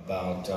about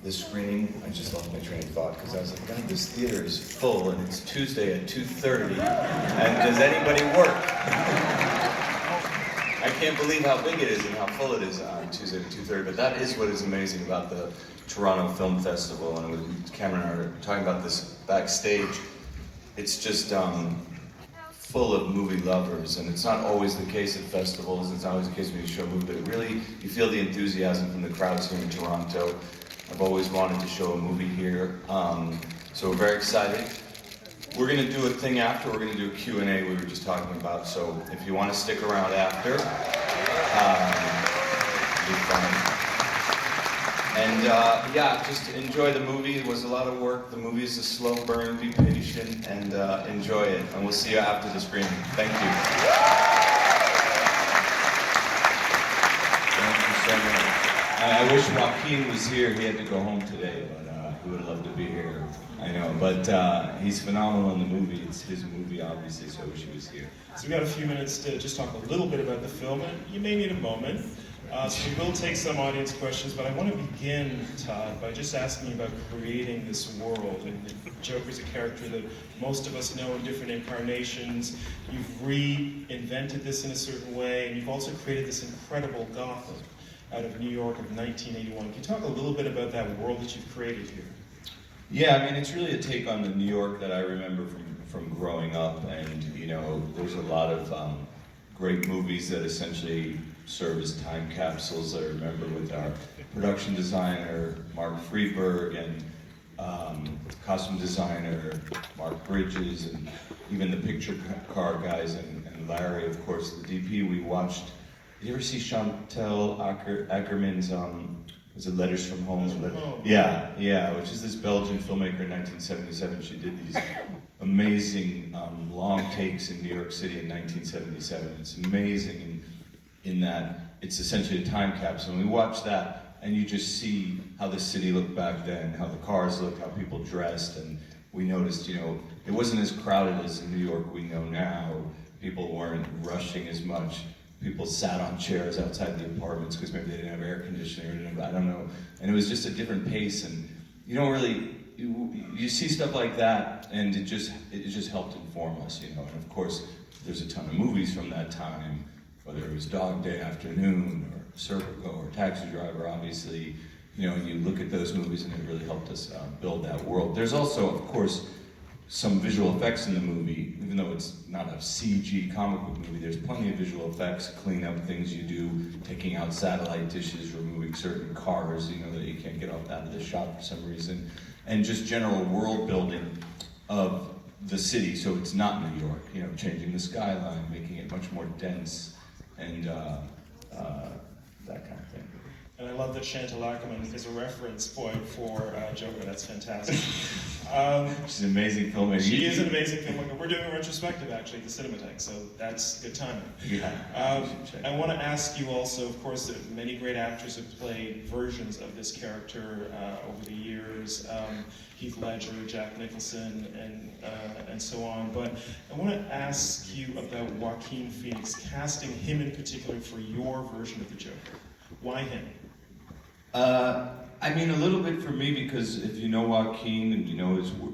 this screening. I just lost my train of thought because I was like, God, this theater is full and it's Tuesday at 2:30. And does anybody work? I can't believe how big it is and how full it is on Tuesday at 2:30. But that is what is amazing about the Toronto Film Festival. And with Cameron and I were talking about this backstage. It's just full of movie lovers, and it's not always the case at festivals, it's not always the case when you show a movie, but it really, you feel the enthusiasm from the crowds here in Toronto. I've always wanted to show a movie here, so we're very excited. We're going to do a thing after, we're going to do a Q&A we were just talking about, so if you want to stick around after, it'll be fun. And yeah, just enjoy the movie. It was a lot of work. The movie is a slow burn. Be patient and enjoy it. And we'll see you after the screening. Thank you. Thank you so much. I wish Joaquin was here. He had to go home today, but he would love to be here. I know, but he's phenomenal in the movie. It's his movie, obviously, so I wish he was here. So we've got a few minutes to just talk a little bit about the film, and you may need a moment. So we will take some audience questions, but I want to begin, Todd, by just asking you about creating this world. And Joker's a character that most of us know in different incarnations. You've reinvented this in a certain way, and you've also created this incredible Gotham out of New York of 1981. Can you talk a little bit about that world that you've created here? Yeah, I mean, it's really a take on the New York that I remember from growing up, and you know, there's a lot of great movies that essentially serve as time capsules. I remember with our production designer, Mark Friedberg, and costume designer, Mark Bridges, and even the picture car guys, and Larry, of course, the DP. We watched, did you ever see Chantal Ackerman's, was it Letters from Home? Yeah, which is this Belgian filmmaker in 1977. She did these amazing long takes in New York City in 1977. It's amazing in that it's essentially a time capsule. And we watch that, and you just see how the city looked back then, how the cars looked, how people dressed, and we noticed, you know, it wasn't as crowded as the New York we know now. People weren't rushing as much. People sat on chairs outside the apartments because maybe they didn't have air conditioning, or I don't know. And it was just a different pace, and you don't really, you see stuff like that, and it just helped inform us, you know. And of course, there's a ton of movies from that time, whether it was Dog Day Afternoon, or Serpico, or Taxi Driver, obviously, you know, and you look at those movies and it really helped us build that world. There's also, of course, some visual effects in the movie, even though it's not a CG comic book movie, there's plenty of visual effects, clean up things you do, taking out satellite dishes, removing certain cars, you know, that you can't get out of the shot for some reason, and just general world building of the city, so it's not New York, you know, changing the skyline, making it much more dense, and that kind of thing. And I love that Chantal Ackerman is a reference point for Joker. That's fantastic. She's an amazing filmmaker. She is an amazing filmmaker. We're doing a retrospective, actually, at the Cinematheque, so that's good timing. Yeah. I want to ask you also, of course, that many great actors have played versions of this character over the years. Heath Ledger, Jack Nicholson, and so on. But I want to ask you about Joaquin Phoenix, casting him in particular for your version of the Joker. Why him? I mean, a little bit for me, because if you know Joaquin and you know his work,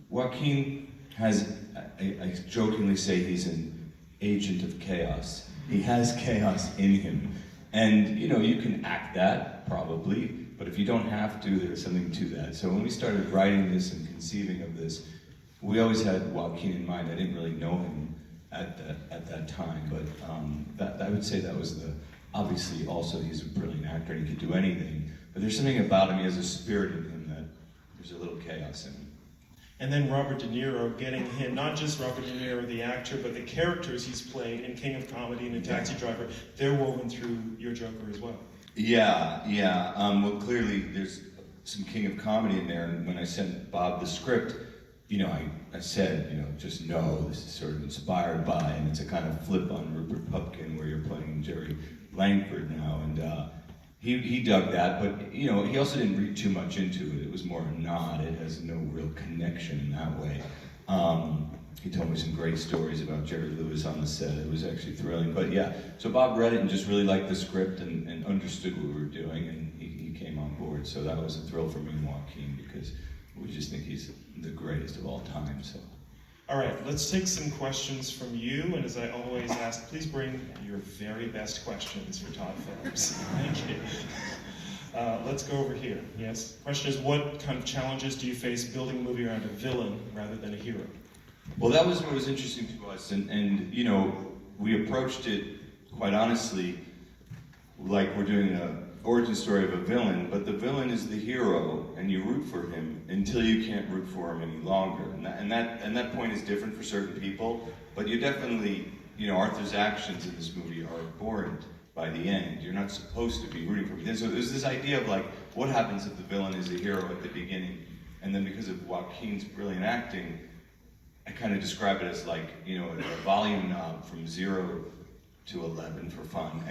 Joaquin has, I jokingly say he's an agent of chaos. He has chaos in him. And, you know, you can act that, probably, but if you don't have to, there's something to that. So when we started writing this and conceiving of this, we always had Joaquin in mind. I didn't really know him at that time, but I would say that was obviously also he's a brilliant actor and he could do anything, but there's something about him, he has a spirit in him that there's a little chaos in him. And then Robert De Niro, getting him, not just Robert De Niro, the actor, but the characters he's played in King of Comedy and in Taxi Driver, they're woven through your Joker as well. Yeah. Well, clearly there's some King of Comedy in there, and when I sent Bob the script, you know, I said, you know, just know this is sort of inspired by, and it's a kind of flip on Rupert Pupkin where you're playing Jerry Langford now, and he dug that, but you know, he also didn't read too much into it. It was more a nod. It has no real connection in that way. He told me some great stories about Jerry Lewis on the set. It was actually thrilling. But yeah, so Bob read it and just really liked the script and understood what we were doing, and he came on forward. So that was a thrill for me and Joaquin because we just think he's the greatest of all time. So. All right, let's take some questions from you, and as I always ask, please bring your very best questions for Todd Phillips. Thank you. Let's go over here. Yes? Question is, what kind of challenges do you face building a movie around a villain rather than a hero? Well, that was what was interesting to us, and you know, we approached it, quite honestly, like we're doing an origin story of a villain, but the villain is the hero, and you root for him until you can't root for him any longer. And that point is different for certain people, but you definitely, you know, Arthur's actions in this movie are abhorrent by the end. You're not supposed to be rooting for him. And so there's this idea of like, what happens if the villain is a hero at the beginning? And then because of Joaquin's brilliant acting, I kind of describe it as like, you know, a volume knob from 0 to 11 for fun.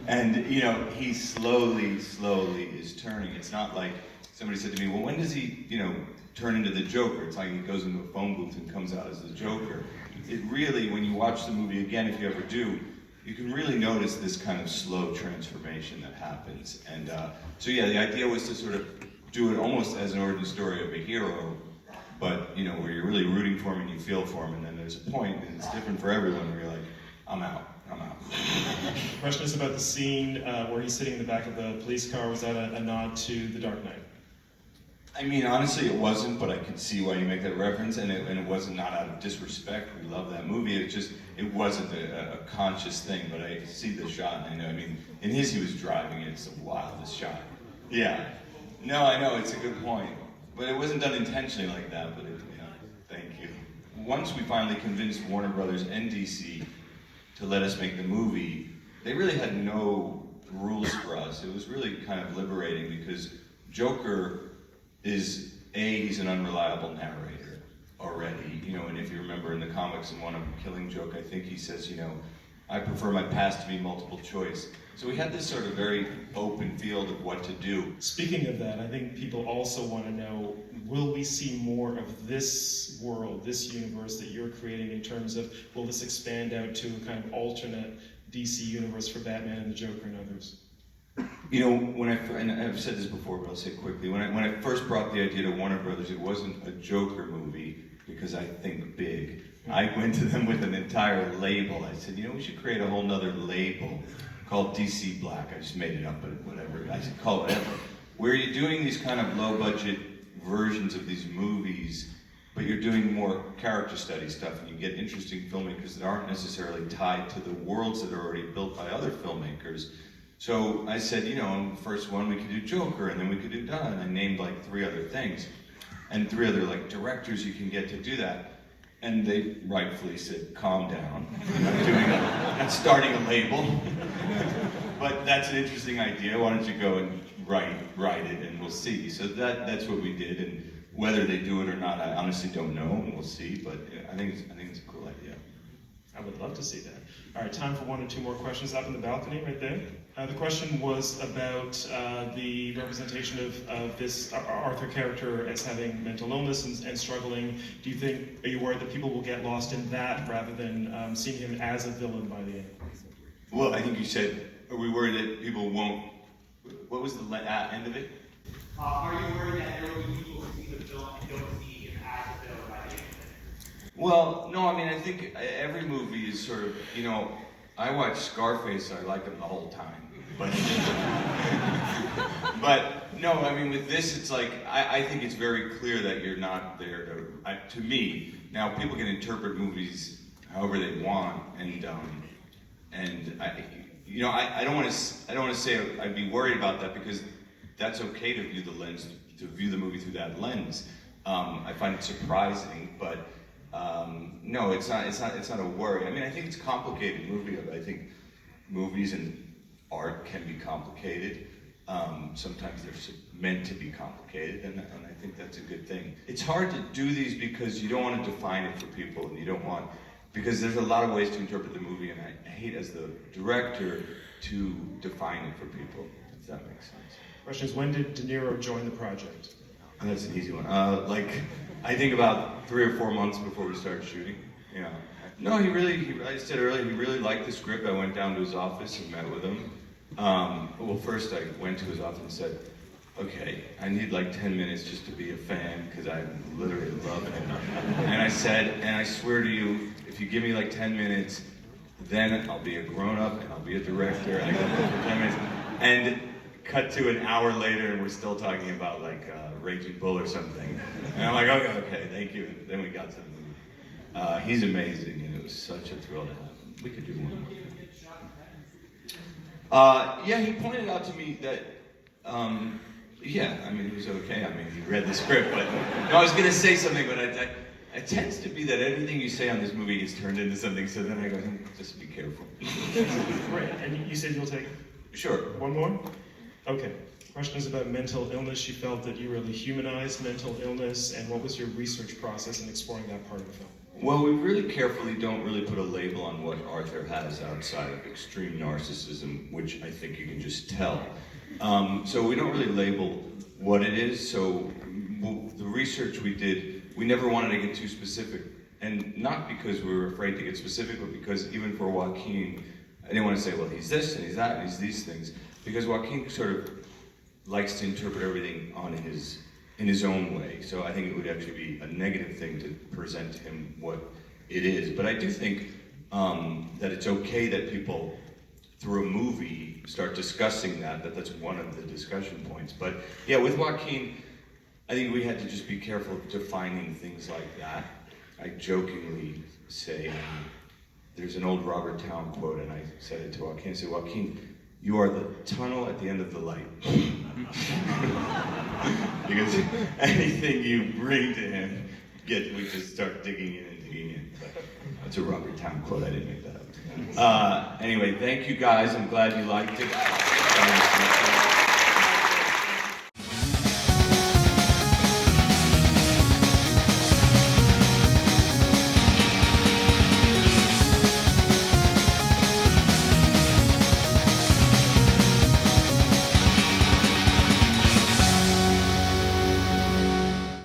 And you know, he slowly is turning. It's not like somebody said to me, well, when does he, you know, turn into the Joker? It's like he goes into a phone booth and comes out as the Joker. It really, when you watch the movie again, if you ever do, you can really notice this kind of slow transformation that happens. And so yeah, the idea was to sort of do it almost as an origin story of a hero, but you know, where you're really rooting for him and you feel for him, and then there's a point, and it's different for everyone, where you're like, I'm out. The question is about the scene where he's sitting in the back of the police car. Was that a nod to The Dark Knight? I mean, honestly, it wasn't, but I could see why you make that reference, and it wasn't not out of disrespect. We love that movie. It wasn't a conscious thing, but I see the shot, and I know, I mean, in his, he was driving it. It's the wildest shot. Yeah. No, I know, it's a good point. But it wasn't done intentionally like that, but thank you. Once we finally convinced Warner Brothers and DC to let us make the movie, they really had no rules for us. It was really kind of liberating because Joker is, he's an unreliable narrator already, you know, and if you remember in the comics in one of Killing Joke, I think he says, you know, I prefer my past to be multiple choice. So we had this sort of very open field of what to do. Speaking of that, I think people also want to know, will we see more of this world, this universe that you're creating in terms of, will this expand out to a kind of alternate DC universe for Batman and the Joker and others? You know, and I've said this before, but I'll say it quickly, when I first brought the idea to Warner Brothers, it wasn't a Joker movie, because I think big. I went to them with an entire label. I said, you know, we should create a whole nother label called DC Black. I just made it up, but whatever. I should call it whatever. Where you're doing these kind of low-budget versions of these movies, but you're doing more character study stuff, and you get interesting filmmakers that aren't necessarily tied to the worlds that are already built by other filmmakers. So I said, you know, in the first one we could do Joker, and then we could do Dunn, and I named like 3 other things, and 3 other like directors you can get to do that. And they rightfully said, calm down. I'm not starting a label. But that's an interesting idea. Why don't you go and write it, and we'll see. So that's what we did, and whether they do it or not, I honestly don't know, and we'll see. But I think it's a cool idea. I would love to see that. All right, time for 1 or 2 more questions up in the balcony right there. The question was about the representation of this Arthur character as having mental illness and struggling. Are you worried that people will get lost in that rather than seeing him as a villain by the end? Well, I think you said, are we worried that people won't, what was the end of it? Are you worried that there will be people who see the film and don't see him as a villain by the end of it? Well, no, I mean, I think every movie is sort of, you know, I watch Scarface, so I like him the whole time. But no, I mean, with this, it's like, I think it's very clear that you're not there to me. Now, people can interpret movies however they want, and I don't want to say I'd be worried about that, because that's okay to view the movie through that lens. I find it surprising, but no, it's not a worry. I mean, I think it's a complicated movie. I think movies and art can be complicated. Sometimes they're meant to be complicated, and I think that's a good thing. It's hard to do these because you don't want to define it for people, and you don't want, because there's a lot of ways to interpret the movie, and I hate as the director to define it for people, if that makes sense. Question is, when did De Niro join the project? Oh, that's an easy one. I think about 3 or 4 months before we started shooting. Yeah. No, I said earlier, he really liked the script. I went down to his office and met with him. Well, first I went to his office and said, okay, I need like 10 minutes just to be a fan, because I literally love him. And I said, and I swear to you, if you give me like 10 minutes, then I'll be a grown-up and I'll be a director. And I go for 10 minutes. And cut to an hour later and we're still talking about like Raging Bull or something. And I'm like, okay, thank you. And then we got to the movie. He's amazing, and it was such a thrill to have him. We could do one more. Yeah, he pointed out to me that, yeah, I mean, he was okay. I mean, he read the script, but no, I was going to say something, but it tends to be that everything you say on this movie gets turned into something, so then I go, just be careful. Great. And you said you'll take Sure. one more? Okay. Question is about mental illness. She felt that you really humanized mental illness, and what was your research process in exploring that part of the film? Well, we really carefully don't really put a label on what Arthur has outside of extreme narcissism, which I think you can just tell. So we don't really label what it is. So the research we did, we never wanted to get too specific. And not because we were afraid to get specific, but because even for Joaquin, I didn't want to say, well, he's this and he's that and he's these things. Because Joaquin sort of likes to interpret everything in his own way. So I think it would actually be a negative thing to present to him what it is. But I do think that it's okay that people, through a movie, start discussing that's one of the discussion points. But yeah, with Joaquin, I think we had to just be careful defining things like that. I jokingly say, there's an old Robert Town quote, and I said it to Joaquin. I said, Joaquin, you are the tunnel at the end of the light. Because anything you bring to him, we just start digging in and digging in. But that's a Robert Town quote, I didn't make that up. Anyway, thank you guys, I'm glad you liked it.